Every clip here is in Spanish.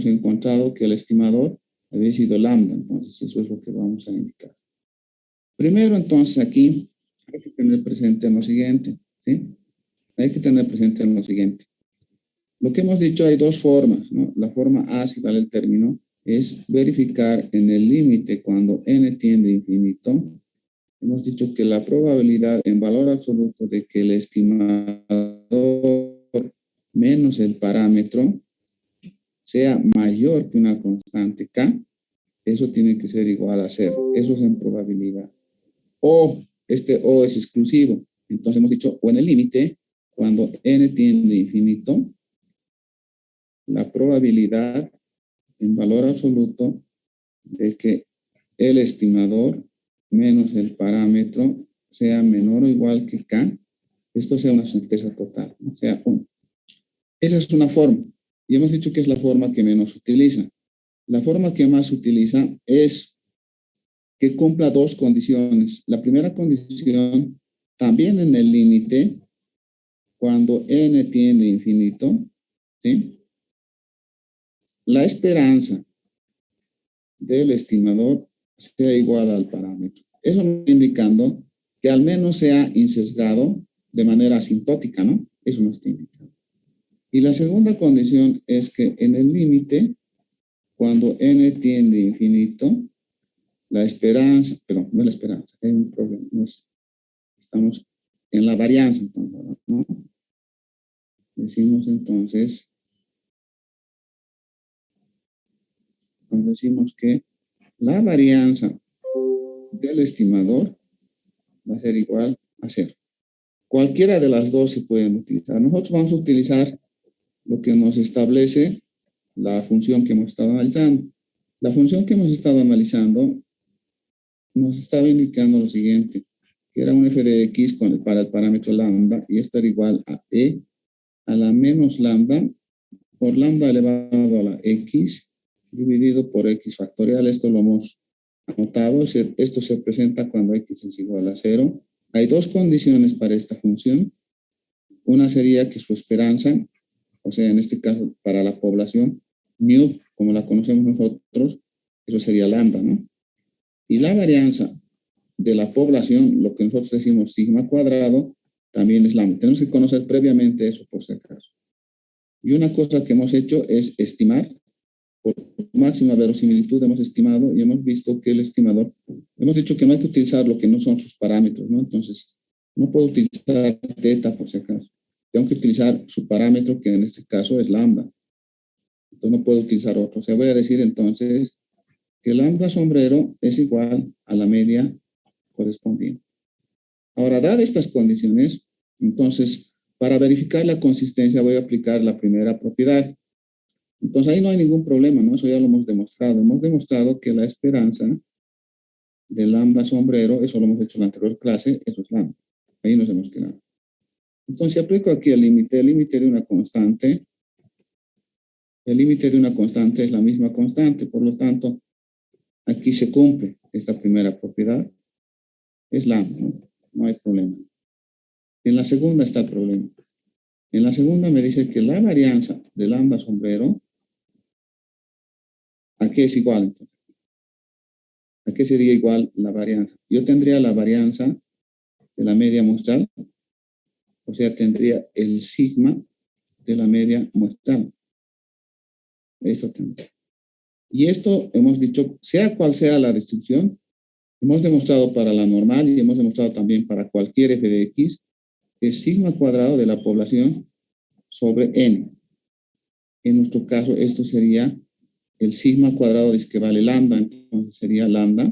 hemos encontrado que el estimador había sido lambda. Entonces, eso es lo que vamos a indicar. Primero, entonces, aquí hay que tener presente lo siguiente, ¿sí? Hay que tener presente lo siguiente. Lo que hemos dicho, hay dos formas, ¿no? La forma A, si vale el término, es verificar en el límite cuando n tiende a infinito. Hemos dicho que la probabilidad en valor absoluto de que el estimador menos el parámetro sea mayor que una constante k, eso tiene que ser igual a 0. Eso es en probabilidad. O, este O es exclusivo. Entonces hemos dicho, o en el límite, cuando n tiende a infinito, la probabilidad en valor absoluto de que el estimador menos el parámetro sea menor o igual que k, esto sea una certeza total, o sea, 1. Esa es una forma, y hemos dicho que es la forma que menos se utiliza. La forma que más se utiliza es que cumpla dos condiciones. La primera condición, también en el límite, cuando n tiende a infinito, ¿sí? La esperanza del estimador sea igual al parámetro. Eso nos está indicando que al menos sea insesgado de manera asintótica, ¿no? Eso nos está indicando. Y la segunda condición es que en el límite, cuando n tiende a infinito, la esperanza, pero no es la esperanza, hay un problema, no es, estamos en la varianza, entonces, ¿no? Decimos entonces que la varianza del estimador va a ser igual a 0. Cualquiera de las dos se pueden utilizar. Nosotros vamos a utilizar lo que nos establece la función que hemos estado analizando. La función que hemos estado analizando nos estaba indicando lo siguiente, que era un f de x para el parámetro lambda, y esto era igual a e a la menos lambda por lambda elevado a la x dividido por x factorial. Esto lo hemos anotado. Esto se presenta cuando x es igual a 0. Hay dos condiciones para esta función. Una sería que su esperanza, o sea, en este caso para la población, mu, como la conocemos nosotros, eso sería lambda, ¿no? Y la varianza de la población, lo que nosotros decimos sigma cuadrado, también es lambda. Tenemos que conocer previamente eso por si acaso. Y una cosa que hemos hecho es estimar. Por máxima verosimilitud hemos estimado y hemos visto que el estimador, hemos dicho que no hay que utilizar lo que no son sus parámetros, ¿no? Entonces, no puedo utilizar teta por si acaso. Tengo que utilizar su parámetro, que en este caso es lambda. Entonces, no puedo utilizar otro. O sea, voy a decir entonces que lambda sombrero es igual a la media correspondiente. Ahora, dadas estas condiciones, entonces, para verificar la consistencia voy a aplicar la primera propiedad. Entonces, ahí no hay ningún problema, ¿no? Eso ya lo hemos demostrado. Hemos demostrado que la esperanza de lambda sombrero, eso lo hemos hecho en la anterior clase, eso es lambda. Ahí nos hemos quedado. Entonces, si aplico aquí el límite de una constante, el límite de una constante es la misma constante, por lo tanto, aquí se cumple esta primera propiedad, es lambda, ¿no? No hay problema. En la segunda está el problema. En la segunda me dice que la varianza de lambda sombrero, ¿a qué es igual entonces? ¿A qué sería igual la varianza? Yo tendría la varianza de la media muestral, o sea, tendría el sigma de la media muestral. Eso tendría. Y esto hemos dicho, sea cual sea la distribución, hemos demostrado para la normal y hemos demostrado también para cualquier f de x, que es sigma cuadrado de la población sobre n. En nuestro caso, esto sería el sigma cuadrado, dice que vale lambda, entonces sería lambda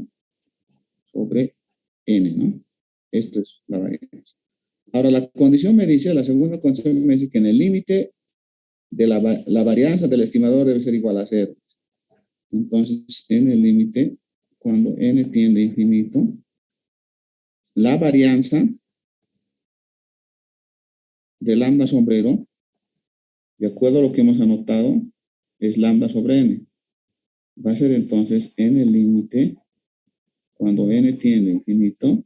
sobre n, ¿no? Esto es la varianza. Ahora, la condición me dice, la segunda condición me dice que en el límite de la varianza del estimador debe ser igual a 0. Entonces, en el límite, cuando n tiende a infinito, la varianza de lambda sombrero, de acuerdo a lo que hemos anotado, es lambda sobre n. Va a ser entonces en el límite, cuando n tiende a infinito,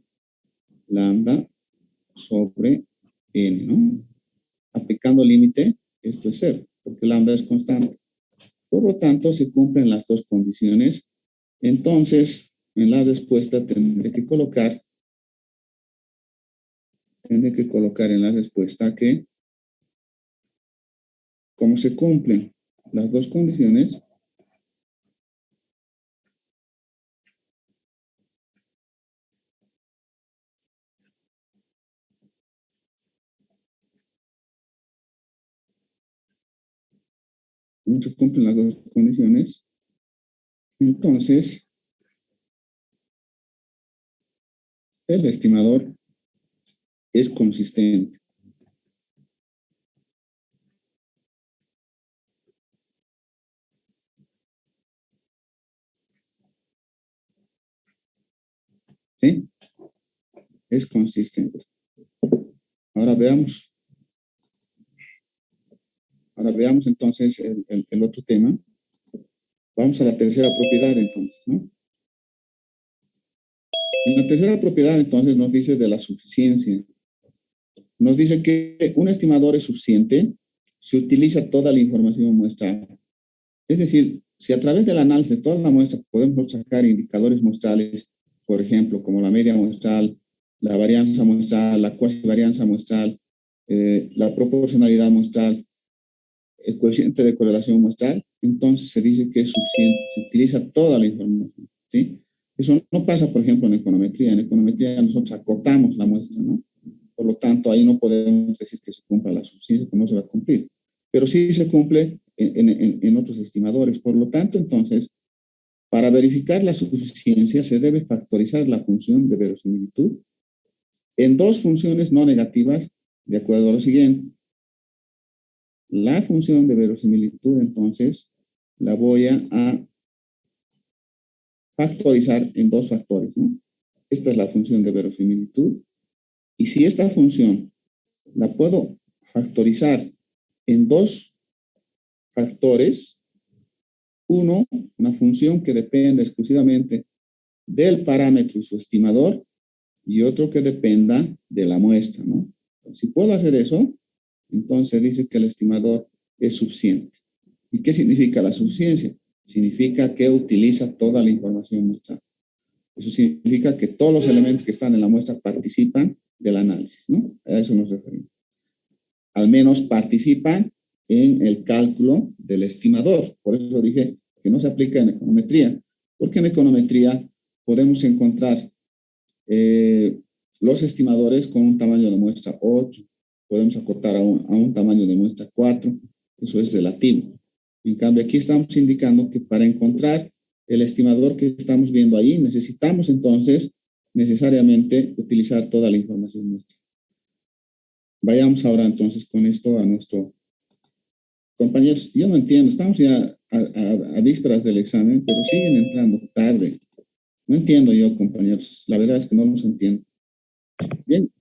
lambda sobre n, ¿no? Aplicando límite, esto es 0, porque lambda es constante. Por lo tanto, se cumplen las dos condiciones. Entonces, en la respuesta tendré que colocar en la respuesta que, como se cumplen las dos condiciones, como se cumplen las dos condiciones, entonces el estimador es consistente. ¿Sí? Es consistente. Ahora veamos. Ahora veamos entonces el otro tema. Vamos a la tercera propiedad entonces, ¿no? En la tercera propiedad entonces nos dice de la suficiencia. Nos dice que un estimador es suficiente si utiliza toda la información muestral. Es decir, si a través del análisis de toda la muestra podemos sacar indicadores muestrales, por ejemplo, como la media muestral, la varianza muestral, la cuasi varianza muestral, la proporcionalidad muestral, el coeficiente de correlación muestral, entonces se dice que es suficiente, se utiliza toda la información, ¿sí? Eso no pasa, por ejemplo, en econometría. En econometría nosotros acotamos la muestra, ¿no? Por lo tanto, ahí no podemos decir que se cumpla la suficiencia, porque no se va a cumplir. Pero sí se cumple en otros estimadores. Por lo tanto, entonces, para verificar la suficiencia se debe factorizar la función de verosimilitud en dos funciones no negativas, de acuerdo a lo siguiente. La función de verosimilitud, entonces, la voy a factorizar en dos factores, ¿no? Esta es la función de verosimilitud. Y si esta función la puedo factorizar en dos factores, uno, una función que depende exclusivamente del parámetro y su estimador, y otro que dependa de la muestra, ¿no? Si puedo hacer eso, entonces dice que el estimador es suficiente. ¿Y qué significa la suficiencia? Significa que utiliza toda la información muestral. Eso significa que todos los elementos que están en la muestra participan del análisis, ¿no? A eso nos referimos. Al menos participan en el cálculo del estimador. Por eso dije que no se aplica en econometría, porque en econometría podemos encontrar los estimadores con un tamaño de muestra 8, podemos acotar a un tamaño de muestra 4, eso es relativo. En cambio, aquí estamos indicando que para encontrar el estimador que estamos viendo ahí, necesitamos entonces necesariamente utilizar toda la información nuestra. Vayamos ahora entonces con esto a nuestro... Compañeros, yo no entiendo, estamos ya a vísperas del examen, pero siguen entrando tarde. No entiendo yo, compañeros, la verdad es que no los entiendo. Bien,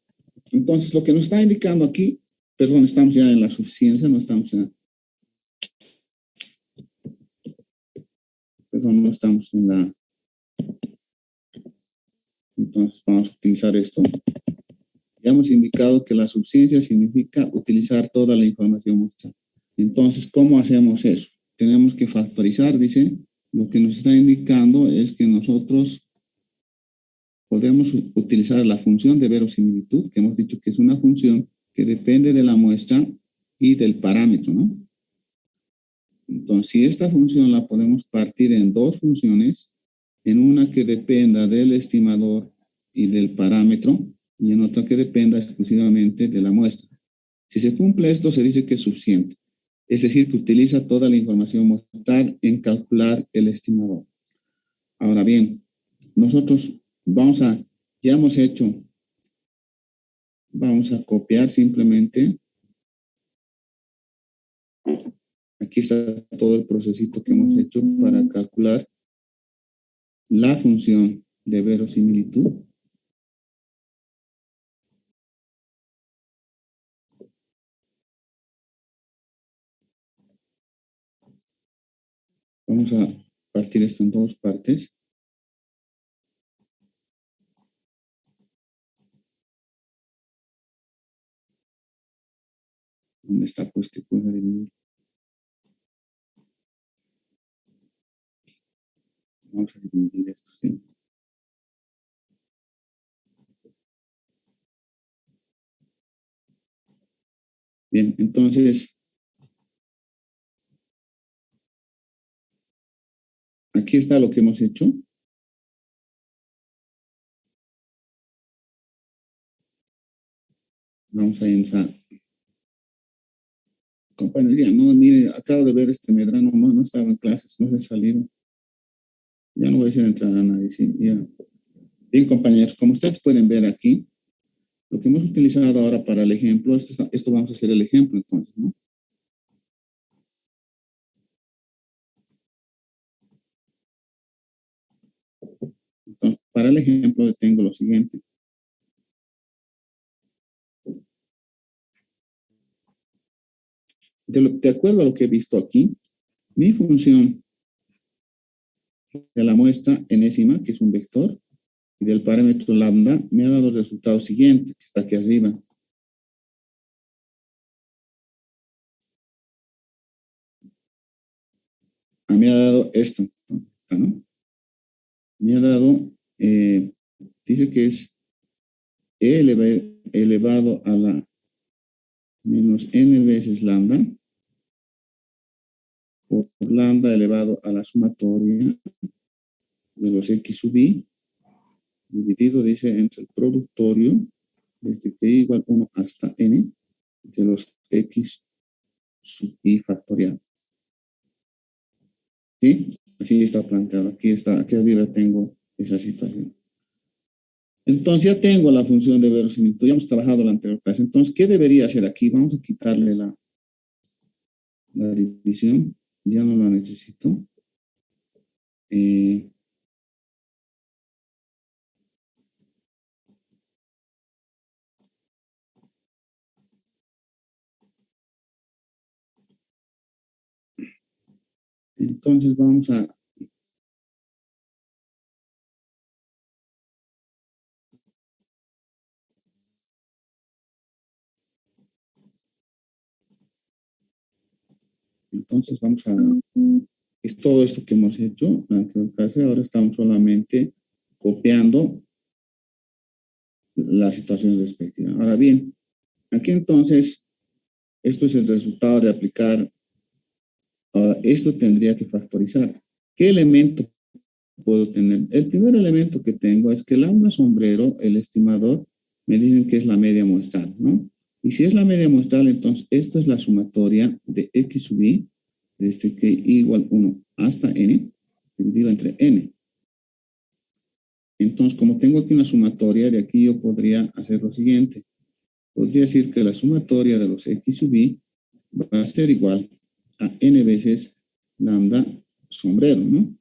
entonces lo que nos está indicando aquí, perdón, estamos ya en la suficiencia, no estamos en... Perdón, no estamos en la... Entonces vamos a utilizar esto. Ya hemos indicado que la suficiencia significa utilizar toda la información muestral. Entonces, ¿cómo hacemos eso? Tenemos que factorizar, dice. Lo que nos está indicando es que nosotros podemos utilizar la función de verosimilitud, que hemos dicho que es una función que depende de la muestra y del parámetro, ¿no? Entonces, si esta función la podemos partir en dos funciones, en una que dependa del estimador y del parámetro, y en otra que dependa exclusivamente de la muestra. Si se cumple esto, se dice que es suficiente. Es decir, que utiliza toda la información muestral en calcular el estimador. Ahora bien, nosotros ya hemos hecho, vamos a copiar simplemente. Aquí está todo el procesito que hemos hecho para calcular la función de verosimilitud. Vamos a partir esto en dos partes. ¿Dónde está? Pues que pueda dividir. Vamos a dividir esto, ¿sí? Bien, entonces, aquí está lo que hemos hecho. Vamos a irnos a compañería. No, mire, acabo de ver este Medrano, no estaba en clases, no se salieron. Ya no voy a decir entrar a nadie, sí, ya. Bien, compañeros, como ustedes pueden ver aquí, lo que hemos utilizado ahora para el ejemplo, esto vamos a hacer el ejemplo entonces, ¿no? Entonces, para el ejemplo tengo lo siguiente. De acuerdo a lo que he visto aquí, mi función de la muestra enésima, que es un vector, y del parámetro lambda, me ha dado el resultado siguiente, que está aquí arriba. Me ha dado esto, ¿no? Me ha dado, dice que es e elevado a la menos n veces lambda, por lambda elevado a la sumatoria de los x sub i, dividido, dice, entre el productorio, desde que i igual 1 hasta n, de los x sub i factorial. ¿Sí? Así está planteado. Aquí arriba tengo esa situación. Entonces ya tengo la función de verosimilitud. Ya hemos trabajado la anterior clase. Entonces, ¿qué debería hacer aquí? Vamos a quitarle la división. Ya no la necesito. Entonces vamos a... Entonces vamos a... Es todo esto que hemos hecho la anterior clase. Ahora estamos solamente copiando la situación respectiva. Ahora bien, aquí entonces, esto es el resultado de aplicar. Ahora, esto tendría que factorizar. ¿Qué elemento puedo tener? El primer elemento que tengo es que lambda sombrero, el estimador, me dicen que es la media muestral, ¿no? Y si es la media muestral, entonces esto es la sumatoria de x sub i, desde que i igual 1 hasta n, dividido entre n. Entonces, como tengo aquí una sumatoria, de aquí yo podría hacer lo siguiente. Podría decir que la sumatoria de los x sub i va a ser igual a n veces lambda sombrero, ¿no?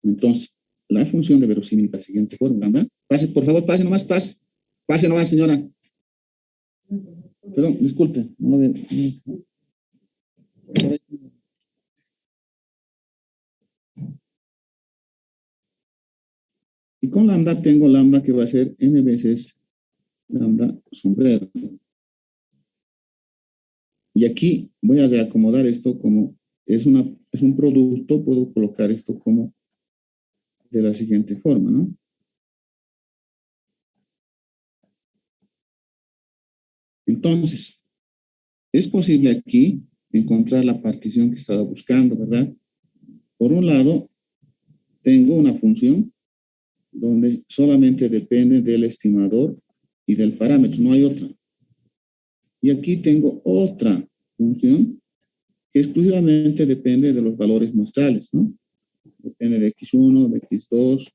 Entonces, la función de verosimilitud de la siguiente forma, ¿verdad? Pase, por favor, pase nomás, pase. Pase nomás, señora. Perdón, disculpe. No lo veo. Y con lambda tengo lambda que va a ser n veces lambda sombrero. Y aquí voy a reacomodar esto como es un producto, puedo colocar esto como de la siguiente forma, ¿no? Entonces, es posible aquí encontrar la partición que estaba buscando, ¿verdad? Por un lado, tengo una función donde solamente depende del estimador y del parámetro, no hay otra. Y aquí tengo otra función que exclusivamente depende de los valores muestrales, ¿no? Depende de x1, de x2,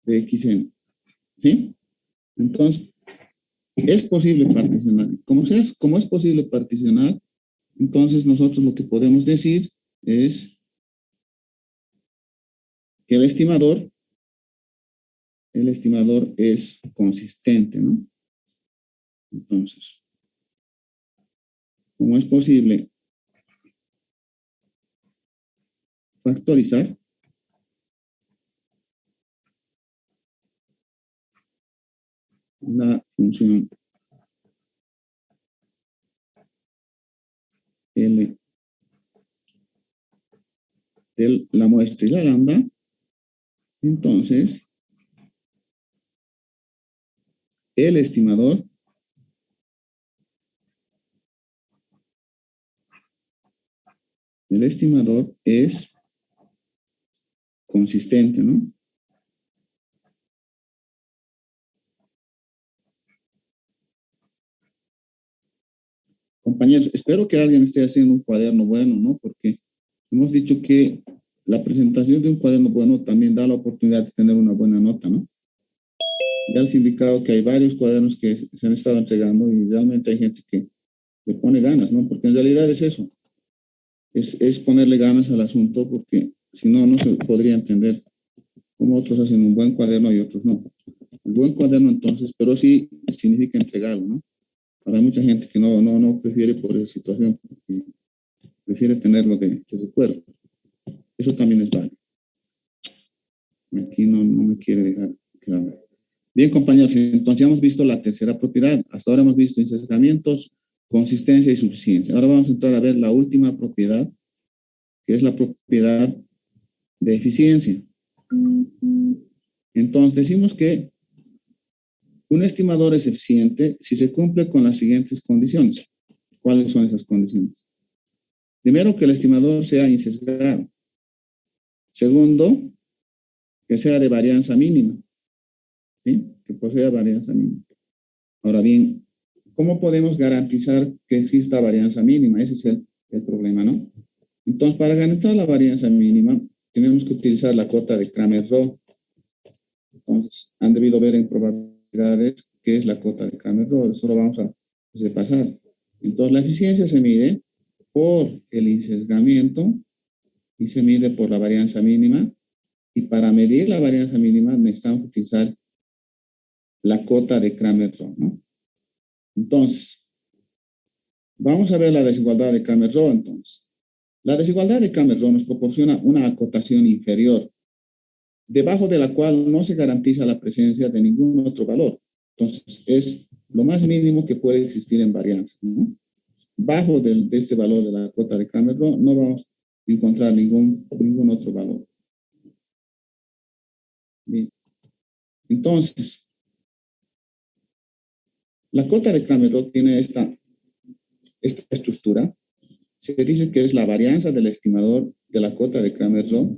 de xn, ¿sí? Entonces, es posible particionar. Como es posible particionar, entonces nosotros lo que podemos decir es que el estimador es consistente, ¿no? Entonces, ¿cómo es posible factorizar? la función L de la muestra y la lambda, entonces el estimador es consistente, ¿no? Compañeros, espero que alguien esté haciendo un cuaderno bueno, ¿no? Porque hemos dicho que la presentación de un cuaderno bueno también da la oportunidad de tener una buena nota, ¿no? Ya les he indicado que hay varios cuadernos que se han estado entregando y realmente hay gente que le pone ganas, ¿no? Porque en realidad es eso, es ponerle ganas al asunto, porque si no, no se podría entender cómo otros hacen un buen cuaderno y otros no. El buen cuaderno entonces, pero sí significa entregarlo, ¿no? Ahora hay mucha gente que no prefiere por esa situación, porque prefiere tenerlo de recuerdo. Eso también es válido. Aquí no me quiere dejar quedar. Bien, compañeros, entonces ya hemos visto la tercera propiedad. Hasta ahora hemos visto encescamientos, consistencia y suficiencia. Ahora vamos a entrar a ver la última propiedad, que es la propiedad de eficiencia. Entonces decimos que un estimador es eficiente si se cumple con las siguientes condiciones. ¿Cuáles son esas condiciones? Primero, que el estimador sea insesgado. Segundo, que sea de varianza mínima. ¿Sí? Que posea varianza mínima. Ahora bien, ¿cómo podemos garantizar que exista varianza mínima? Ese es el problema, ¿no? Entonces, para garantizar la varianza mínima, tenemos que utilizar la cota de Cramer-Rowe. Entonces, han debido ver en probabilidades qué es la cota de Cramer-Rowe. Eso lo vamos a repasar. Entonces, la eficiencia se mide por el insesgamiento y se mide por la varianza mínima. Y para medir la varianza mínima necesitamos utilizar la cota de Cramer-Rowe, ¿no? Entonces, vamos a ver la desigualdad de Cramer-Rowe, entonces. La desigualdad de Cramer-Rowe nos proporciona una acotación inferior, debajo de la cual no se garantiza la presencia de ningún otro valor. Entonces, es lo más mínimo que puede existir en varianza, ¿no? Bajo de este valor de la cota de Cramer-Rowe no vamos a encontrar ningún otro valor. Bien. Entonces, la cota de Cramer-Rowe tiene esta estructura. Se dice que es la varianza del estimador de la cota de Cramer-Rowe,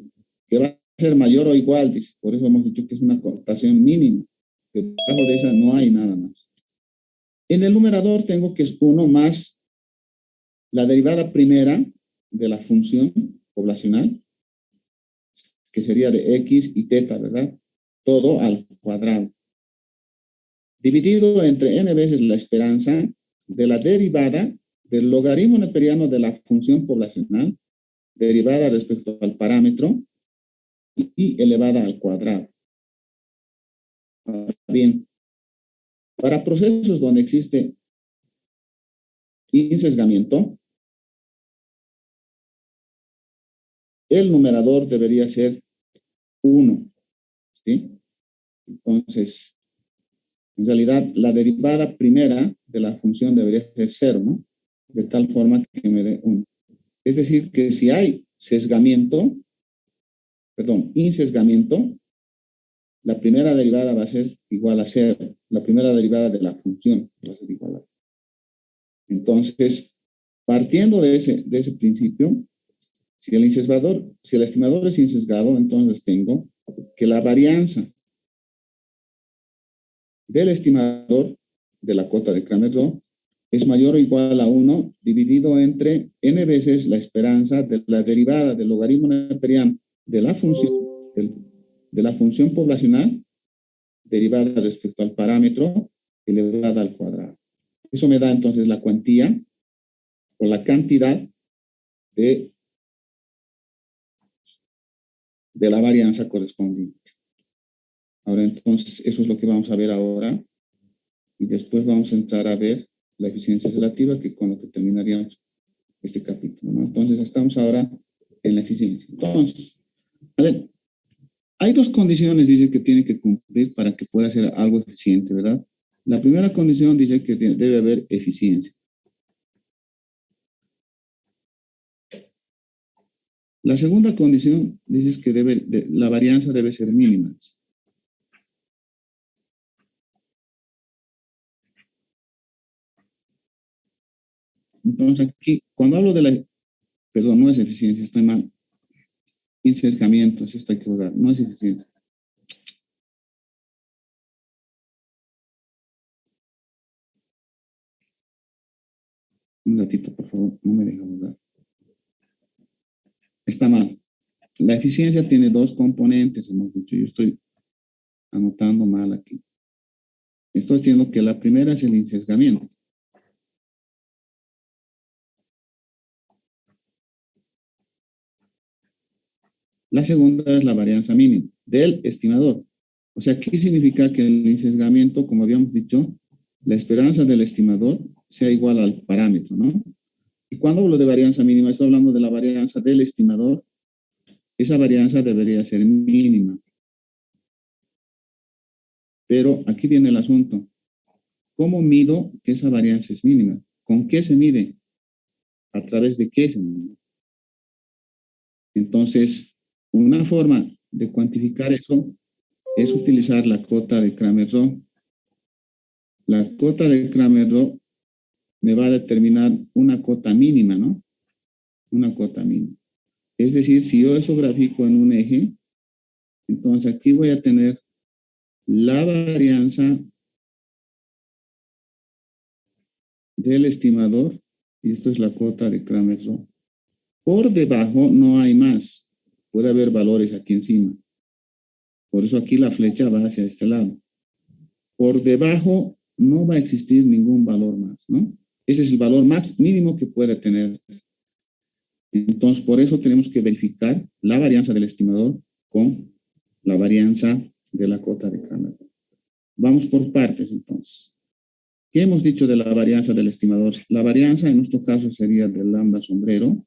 que va a ser mayor o igual, dice. Por eso hemos dicho que es una acotación mínima. Debajo de esa no hay nada más. En el numerador tengo que es 1 más la derivada primera de la función poblacional, que sería de x y teta, ¿verdad? Todo al cuadrado. Dividido entre n veces la esperanza de la derivada del logaritmo neperiano de la función poblacional, derivada respecto al parámetro, y elevada al cuadrado. Bien, para procesos donde existe insesgamiento, el numerador debería ser 1, ¿sí? Entonces, en realidad, la derivada primera de la función debería ser 0, ¿no? De tal forma que me dé 1. Es decir, que si hay insesgamiento, la primera derivada va a ser igual a 0. La primera derivada de la función va a ser igual a 0. Entonces, partiendo de ese principio, si el estimador es insesgado, entonces tengo que la varianza del estimador de la cota de Cramer-Rowe es mayor o igual a 1 dividido entre n veces la esperanza de la derivada del logaritmo neperiano de la función poblacional derivada respecto al parámetro elevada al cuadrado. Eso me da entonces la cuantía o la cantidad de la varianza correspondiente. Ahora entonces eso es lo que vamos a ver ahora y después vamos a entrar a ver la eficiencia relativa, que con lo que terminaríamos este capítulo, ¿no? Entonces estamos ahora en la eficiencia. Entonces, a ver, hay 2 condiciones, dice, que tiene que cumplir para que pueda ser algo eficiente, ¿verdad? La primera condición dice que debe haber eficiencia. La segunda condición dice que la varianza debe ser mínima. Entonces aquí, cuando hablo de la, perdón, no es eficiencia, estoy mal. Sesgamientos, esto hay que borrar, no es eficiencia. Un ratito, por favor, no me deja borrar. Está mal. La eficiencia tiene dos componentes, hemos dicho. Yo estoy anotando mal aquí. Estoy diciendo que la primera es el insesgamiento. La segunda es la varianza mínima del estimador. O sea, ¿qué significa que el insesgamiento, como habíamos dicho, la esperanza del estimador sea igual al parámetro, ¿no? Y cuando hablo de varianza mínima, estoy hablando de la varianza del estimador. Esa varianza debería ser mínima. Pero aquí viene el asunto. ¿Cómo mido que esa varianza es mínima? ¿Con qué se mide? ¿A través de qué se mide? Entonces, una forma de cuantificar eso es utilizar la cota de Cramer-Rowe. La cota de Cramer-Rowe me va a determinar una cota mínima, ¿no? Una cota mínima. Es decir, si yo eso grafico en un eje, entonces aquí voy a tener la varianza del estimador, y esto es la cota de Cramer-Rowe. Por debajo no hay más. Puede haber valores aquí encima. Por eso aquí la flecha va hacia este lado. Por debajo no va a existir ningún valor más, ¿no? Ese es el valor más mínimo que puede tener. Entonces, por eso tenemos que verificar la varianza del estimador con la varianza de la cota de Cramer. Vamos por partes, entonces. ¿Qué hemos dicho de la varianza del estimador? La varianza en nuestro caso sería del lambda sombrero,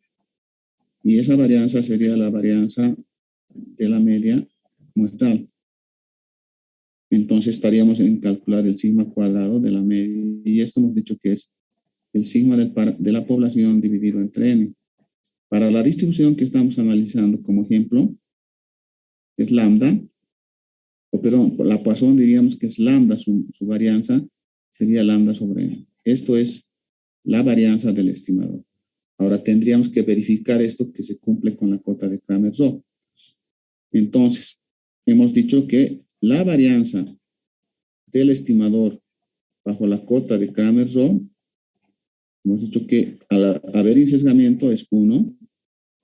y esa varianza sería la varianza de la media muestral. Entonces estaríamos en calcular el sigma cuadrado de la media, y esto hemos dicho que es el sigma de la población dividido entre n. Para la distribución que estamos analizando como ejemplo, es lambda, o perdón, la Poisson diríamos que es lambda, su varianza sería lambda sobre n. Esto es la varianza del estimador. Ahora tendríamos que verificar esto que se cumple con la cota de Cramer-Rowe. Entonces, hemos dicho que la varianza del estimador bajo la cota de Cramer-Rowe, hemos dicho que al haber insesgamiento es 1,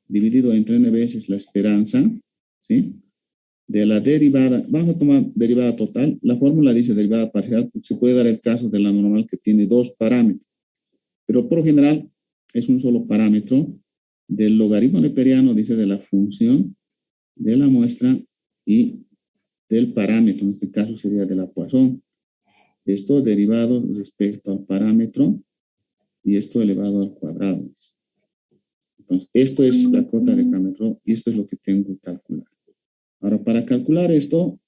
dividido entre n veces la esperanza, ¿sí? De la derivada, vamos a tomar derivada total. La fórmula dice derivada parcial, porque se puede dar el caso de la normal que tiene dos parámetros, pero por lo general es un solo parámetro del logaritmo neperiano, dice de la función de la muestra y del parámetro, en este caso sería de la Poisson. Esto derivado respecto al parámetro y esto elevado al cuadrado. Entonces, esto es la cota de Cramer-Rowe y esto es lo que tengo que calcular. Ahora, para calcular esto,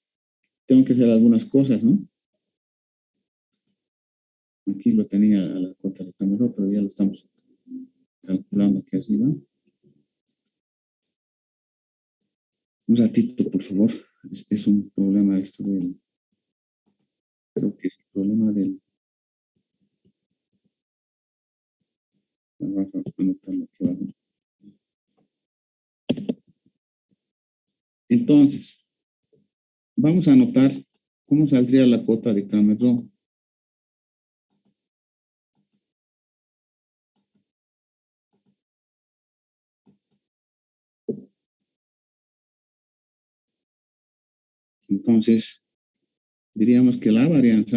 tengo que hacer algunas cosas, ¿no? Aquí lo tenía a la cota de Cramer-Rowe, pero ya lo estamos calculando aquí arriba. Un ratito, por favor. Es un problema esto del... Creo que es el problema del... Vamos a anotarlo aquí abajo. Entonces, vamos a anotar cómo saldría la cota de Cramer-Rowe. Entonces, diríamos que la varianza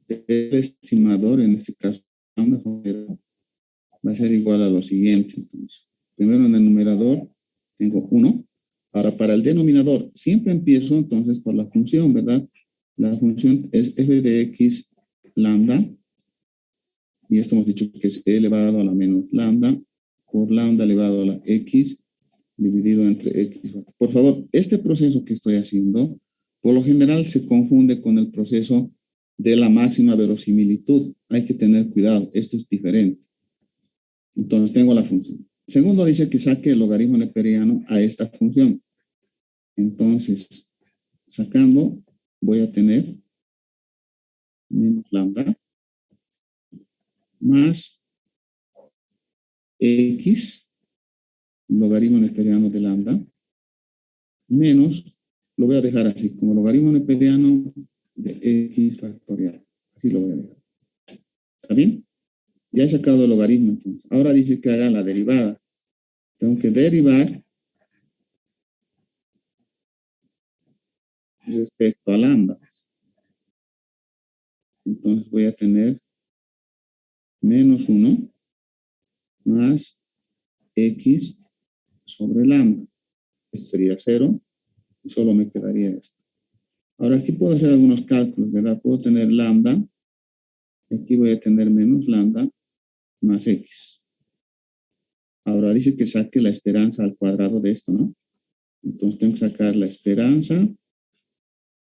del estimador, en este caso, va a ser igual a lo siguiente. Entonces, primero en el numerador tengo 1. Ahora, para el denominador, siempre empiezo entonces por la función, ¿verdad? La función es f de x lambda Y esto hemos dicho que es e elevado a la menos lambda por lambda elevado a la x dividido entre x. Por favor, este proceso que estoy haciendo, por lo general se confunde con el proceso de la máxima verosimilitud. Hay que tener cuidado, esto es diferente. Entonces tengo la función. Segundo dice que saque el logaritmo neperiano a esta función. Entonces, sacando, voy a tener menos lambda más x, logaritmo neperiano de lambda, menos, lo voy a dejar así, como logaritmo neperiano de x factorial. Así lo voy a dejar. ¿Está bien? Ya he sacado el logaritmo entonces. Ahora dice que haga la derivada. Tengo que derivar respecto a lambda. Entonces voy a tener menos 1 más x sobre lambda. Esto sería 0 y solo me quedaría esto. Ahora aquí puedo hacer algunos cálculos, ¿verdad? Puedo tener lambda. Aquí voy a tener menos lambda más x. Ahora dice que saque la esperanza al cuadrado de esto, ¿no? Entonces tengo que sacar la esperanza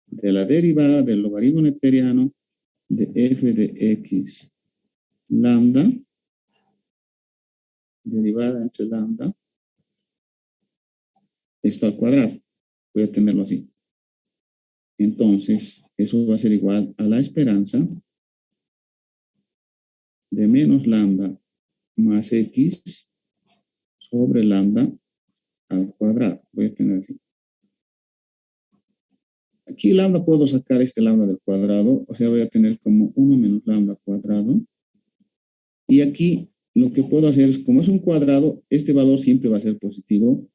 de la derivada del logaritmo neperiano de f de x lambda, derivada entre lambda, esto al cuadrado. Voy a tenerlo así. Entonces, eso va a ser igual a la esperanza de menos lambda más x sobre lambda al cuadrado. Voy a tener así. Aquí lambda puedo sacar este lambda del cuadrado, o sea, voy a tener como 1 menos lambda cuadrado. Y aquí lo que puedo hacer es, como es un cuadrado, este valor siempre va a ser positivo.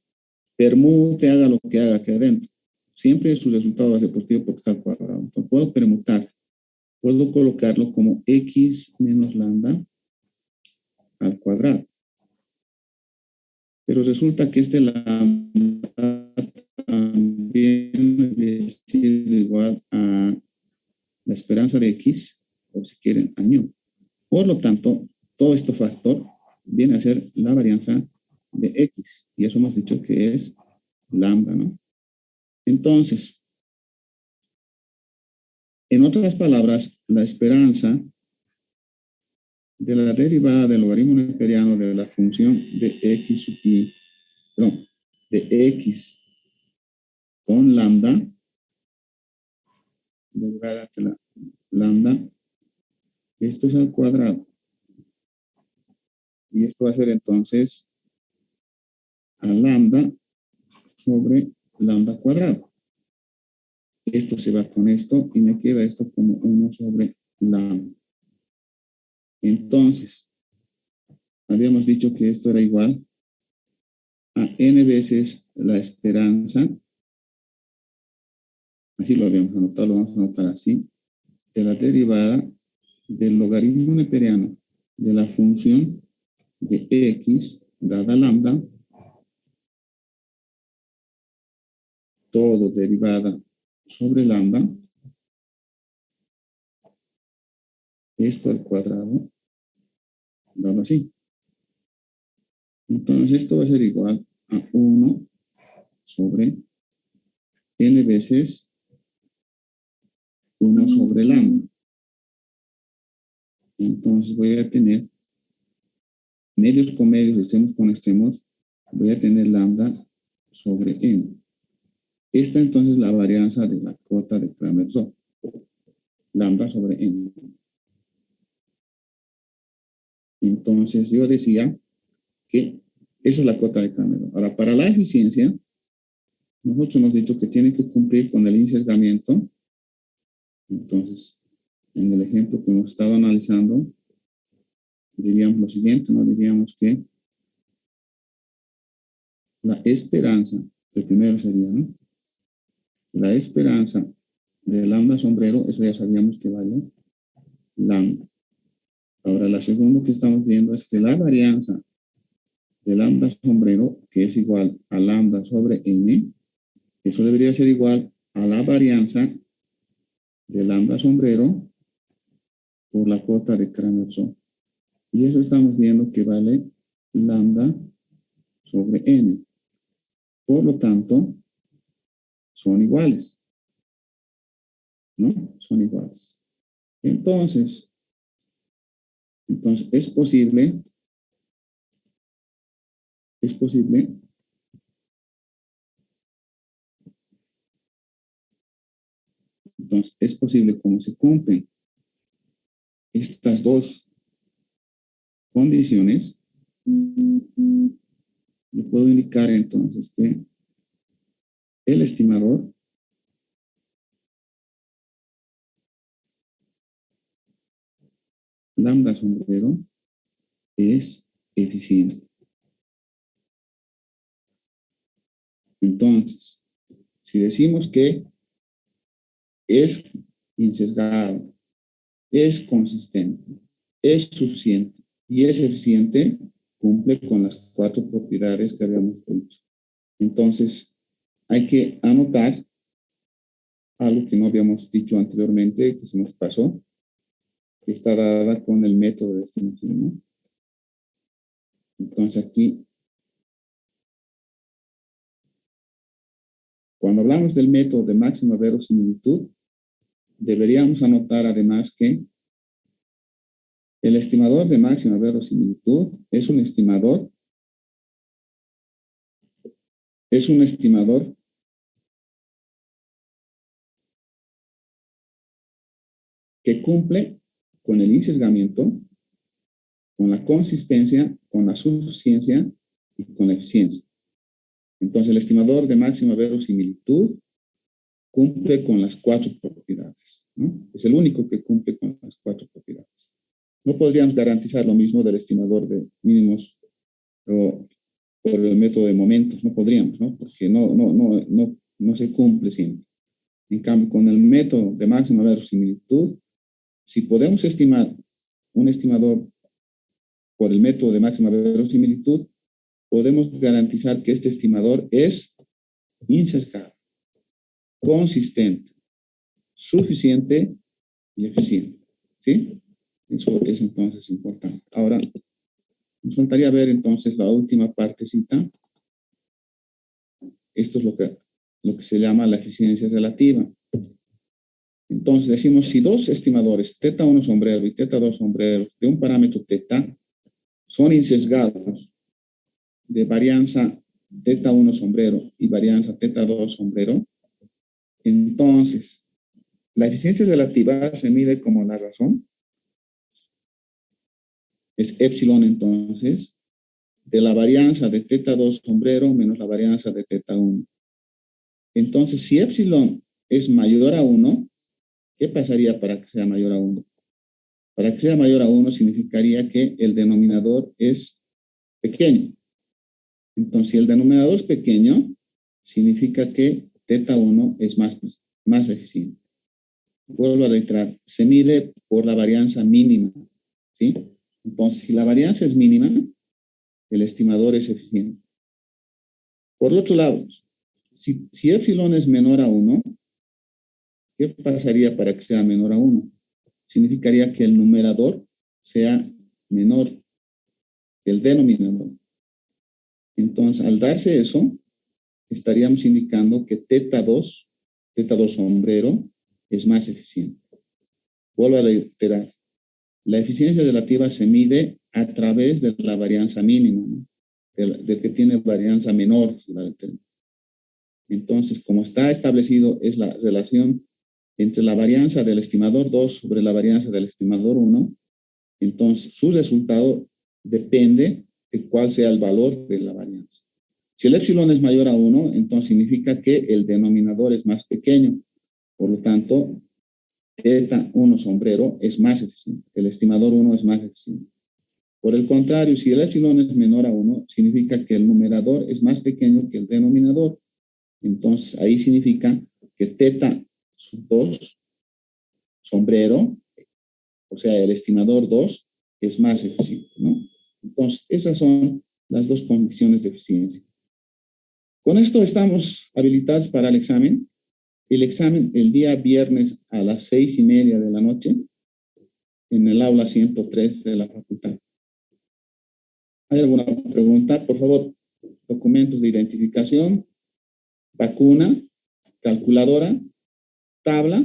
Permute, haga lo que haga aquí adentro. Siempre su resultado va a ser positivo porque está al cuadrado. Entonces puedo permutar. Puedo colocarlo como x menos lambda al cuadrado. Pero resulta que este lambda también es igual a la esperanza de x, o si quieren, a ñu. Por lo tanto, todo este factor viene a ser la varianza de x. Y eso hemos dicho que es lambda, ¿no? Entonces, en otras palabras, la esperanza de la derivada del logaritmo neperiano de la función de x sub i, perdón, de x con lambda, derivada de la lambda, esto es al cuadrado. Y esto va a ser entonces a lambda sobre lambda cuadrado. Esto se va con esto y me queda esto como 1 sobre lambda. Entonces, habíamos dicho que esto era igual a n veces la esperanza, así lo habíamos anotado, lo vamos a anotar así, de la derivada del logaritmo neperiano de la función de x dada lambda, todo derivada sobre lambda, esto al cuadrado, dado así. Entonces esto va a ser igual a 1 sobre n veces 1 sobre lambda. Entonces voy a tener medios con medios, extremos con extremos, voy a tener lambda sobre n. Esta entonces es la varianza de la cota de Kramers-Zoh, lambda sobre n. Entonces yo decía que esa es la cota de Kramers-Zoh. Ahora, para la eficiencia, nosotros hemos dicho que tiene que cumplir con el índice de sesgamiento. Entonces, en el ejemplo que hemos estado analizando, diríamos lo siguiente, ¿no? Diríamos que la esperanza, el primero sería, ¿no? La esperanza de lambda sombrero, eso ya sabíamos que vale lambda. Ahora, la segunda que estamos viendo es que la varianza de lambda sombrero, que es igual a lambda sobre n, eso debería ser igual a la varianza de lambda sombrero por la cota de Kramers-Zoh. Y eso estamos viendo que vale lambda sobre n. Por lo tanto, son iguales, ¿no? Son iguales. Entonces es posible, como se cumplen estas dos condiciones, yo puedo indicar entonces que el estimador lambda sombrero es eficiente. Entonces, si decimos que es insesgado, es consistente, es suficiente y es eficiente, cumple con las 4 propiedades que habíamos dicho. Entonces, hay que anotar algo que no habíamos dicho anteriormente, que se nos pasó, que está dada con el método de estimación, ¿no? Entonces aquí, cuando hablamos del método de máxima verosimilitud, deberíamos anotar además que el estimador de máxima verosimilitud es un estimador que cumple con el insesgamiento, con la consistencia, con la suficiencia y con la eficiencia. Entonces, el estimador de máxima verosimilitud cumple con las 4 propiedades, ¿no? Es el único que cumple con las 4 propiedades. No podríamos garantizar lo mismo del estimador de mínimos o por el método de momentos, no podríamos, ¿no? Porque no se cumple siempre. En cambio, con el método de máxima verosimilitud, si podemos estimar un estimador por el método de máxima verosimilitud, podemos garantizar que este estimador es insesgado, consistente, suficiente y eficiente. ¿Sí? Eso es entonces importante. Ahora, nos faltaría ver entonces la última partecita. Esto es lo que se llama la eficiencia relativa. Entonces decimos, si dos estimadores, θ1 sombrero y θ2 sombrero, de un parámetro θ, son insesgados de varianza θ1 sombrero y varianza θ2 sombrero, entonces la eficiencia relativa se mide como la razón, es epsilon entonces, de la varianza de θ2 sombrero menos la varianza de θ1. Entonces, si epsilon es mayor a 1, ¿qué pasaría para que sea mayor a 1? Para que sea mayor a 1 significaría que el denominador es pequeño. Entonces, si el denominador es pequeño, significa que θ1 es más eficiente. Vuelvo a reiterar, se mide por la varianza mínima, ¿sí? Entonces, si la varianza es mínima, el estimador es eficiente. Por el otro lado, si epsilon es menor a 1, ¿qué pasaría para que sea menor a 1? Significaría que el numerador sea menor que el denominador. Entonces, al darse eso, estaríamos indicando que θ2 sombrero, es más eficiente. Vuelvo a reiterar, la eficiencia relativa se mide a través de la varianza mínima, ¿no? del que tiene varianza menor. Entonces, como está establecido, es la relación entre la varianza del estimador 2 sobre la varianza del estimador 1, entonces su resultado depende de cuál sea el valor de la varianza. Si el epsilon es mayor a 1, entonces significa que el denominador es más pequeño. Por lo tanto, θ1 sombrero es más eficiente. El estimador 1 es más eficiente. Por el contrario, si el epsilon es menor a 1, significa que el numerador es más pequeño que el denominador. Entonces, ahí significa que θ2 sombrero, o sea, el estimador 2, es más eficiente, ¿no? Entonces, esas son las dos condiciones de eficiencia. Con esto estamos habilitados para el examen. El examen el día viernes a las 6:30 de la noche en el aula 103 de la facultad. ¿Hay alguna pregunta? Por favor, documentos de identificación, vacuna, calculadora, tabla,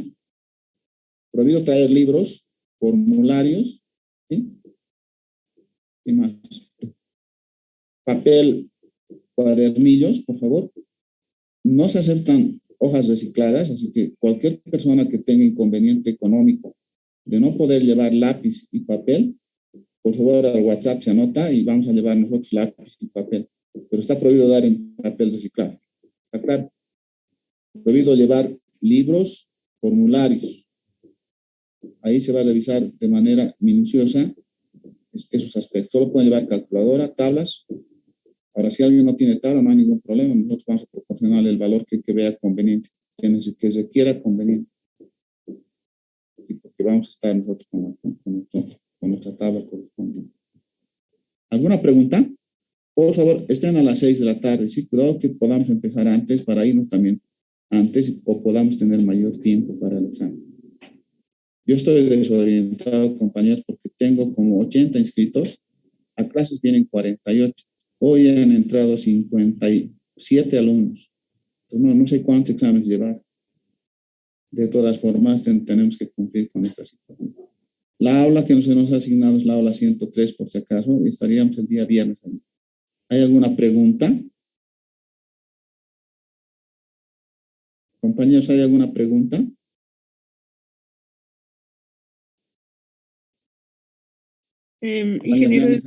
prohibido traer libros, formularios, ¿sí? ¿Qué más? Papel, cuadernillos, por favor. No se aceptan hojas recicladas, así que cualquier persona que tenga inconveniente económico de no poder llevar lápiz y papel, por favor al WhatsApp se anota y vamos a llevar nosotros lápiz y papel. Pero está prohibido dar en papel reciclado. ¿Está claro? Prohibido llevar libros, formularios. Ahí se va a revisar de manera minuciosa esos aspectos. Solo pueden llevar calculadora, tablas. Ahora, si alguien no tiene tabla, no hay ningún problema. Nosotros vamos a proporcionarle el valor que vea conveniente, que requiera conveniente. Sí, porque vamos a estar nosotros con nuestra tabla correspondiente. ¿Alguna pregunta? Por favor, estén a las 6 de la tarde. Sí, cuidado que podamos empezar antes para irnos también antes o podamos tener mayor tiempo para el examen. Yo estoy desorientado, compañeros, porque tengo como 80 inscritos. A clases vienen 48. Hoy han entrado 57 alumnos. Entonces, no sé cuántos exámenes llevar. De todas formas, tenemos que cumplir con esta situación. La aula que se nos ha asignado es la aula 103, por si acaso, y estaríamos el día viernes ahí. ¿Hay alguna pregunta? Compañeros, ¿hay alguna pregunta? Ingeniero,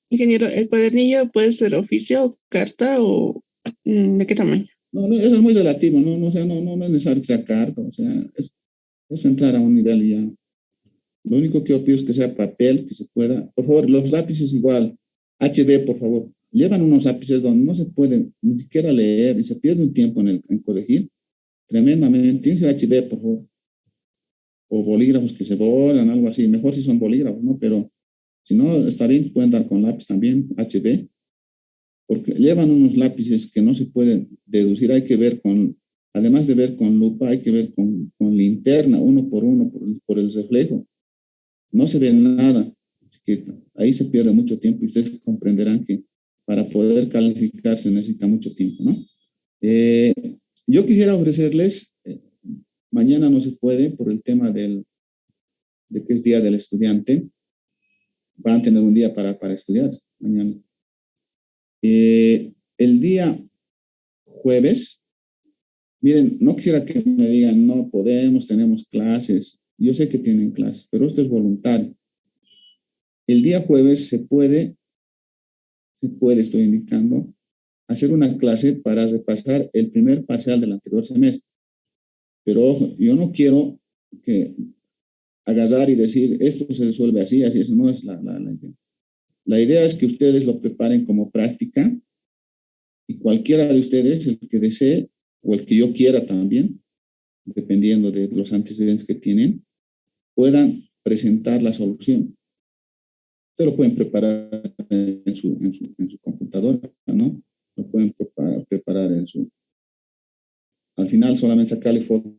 ingeniero, ¿el cuadernillo puede ser oficio, carta o de qué tamaño? No, eso es muy relativo, no es necesario que sea carta, o sea, es entrar a un nivel y ya. Lo único que yo pido es que sea papel, que se pueda. Por favor, los lápices igual, HB, por favor. Llevan unos lápices donde no se puede ni siquiera leer y se pierde un tiempo en corregir tremendamente. Tiene que ser HB, por favor. O bolígrafos que se borran, algo así. Mejor si son bolígrafos, ¿no? Pero si no, está bien, pueden dar con lápiz también, HB. Porque llevan unos lápices que no se pueden deducir. Hay que ver además de ver con lupa, hay que ver con linterna, uno por uno, por el reflejo. No se ve nada. Así que ahí se pierde mucho tiempo y ustedes comprenderán que para poder calificar se necesita mucho tiempo, ¿no? Yo quisiera ofrecerles, mañana no se puede por el tema de que es Día del Estudiante. Van a tener un día para estudiar mañana. El día jueves, miren, no quisiera que me digan, no podemos, tenemos clases. Yo sé que tienen clases, pero esto es voluntario. El día jueves se puede, estoy indicando, hacer una clase para repasar el primer parcial del anterior semestre. Pero ojo, yo no quiero que agarrar y decir, esto se resuelve así, eso no es la idea. La idea es que ustedes lo preparen como práctica y cualquiera de ustedes, el que desee o el que yo quiera también, dependiendo de los antecedentes que tienen, puedan presentar la solución. Ustedes lo pueden preparar en su computadora, ¿no? Lo pueden preparar en su... Al final solamente sacarle fotos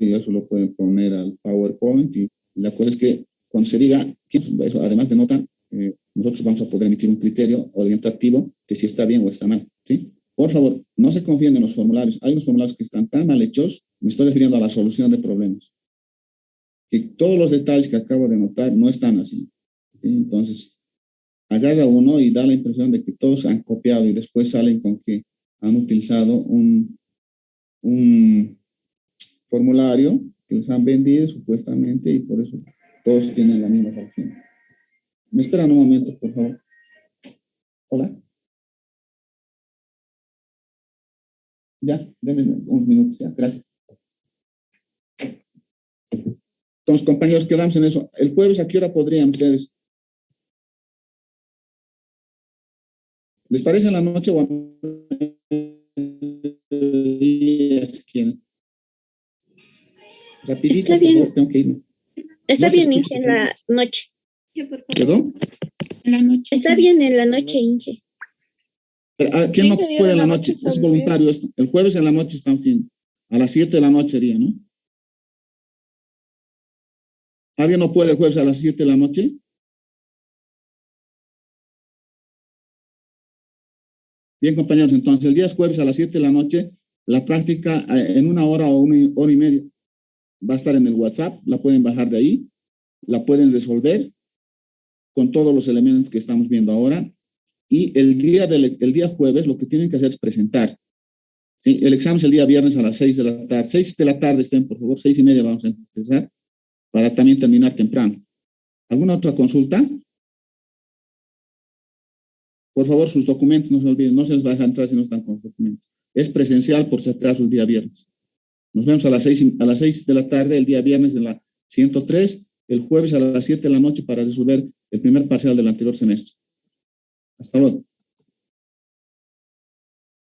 y eso lo pueden poner al PowerPoint y la cosa es que cuando se diga, eso, además de nota, nosotros vamos a poder emitir un criterio orientativo de si está bien o está mal, ¿sí? Por favor, no se confíen en los formularios. Hay unos formularios que están tan mal hechos, me estoy refiriendo a la solución de problemas, que todos los detalles que acabo de notar no están así. ¿Sí? Entonces, agarra uno y da la impresión de que todos han copiado y después salen con que han utilizado un formulario que les han vendido supuestamente y por eso todos tienen la misma solución. ¿Me esperan un momento, por favor? Hola. Ya, denme unos minutos, ya, gracias. Entonces, compañeros, quedamos en eso. El jueves, ¿a qué hora podrían ustedes? ¿Les parece en la noche o a día, si quieren? Rapidito, Está bien. por favor, tengo que irme. Está No se bien, escucha, en la noche. ¿perdón? En la noche. Está bien en la noche, Inge. ¿Quién no Sí, que puede en en la la noche? noche está Es bien. voluntario esto. El jueves en la noche están haciendo. A las 7 de la noche haría, ¿no? ¿Alguien no puede el jueves a las 7 de la noche? Bien, compañeros, entonces el día es jueves a las 7 de la noche. La práctica en 1 hora o 1 hora y media va a estar en el WhatsApp. La pueden bajar de ahí. La pueden resolver con todos los elementos que estamos viendo ahora. Y el día jueves lo que tienen que hacer es presentar. ¿Sí? El examen es el día viernes a las 6 de la tarde. 6 de la tarde estén, por favor. 6:30 vamos a empezar para también terminar temprano. ¿Alguna otra consulta? Por favor, sus documentos no se olviden. No se les va a dejar entrar si no están con los documentos. Es presencial por si acaso el día viernes. Nos vemos a las 6 de la tarde el día viernes en la 103, el jueves a las 7 de la noche para resolver el primer parcial del anterior semestre. Hasta luego.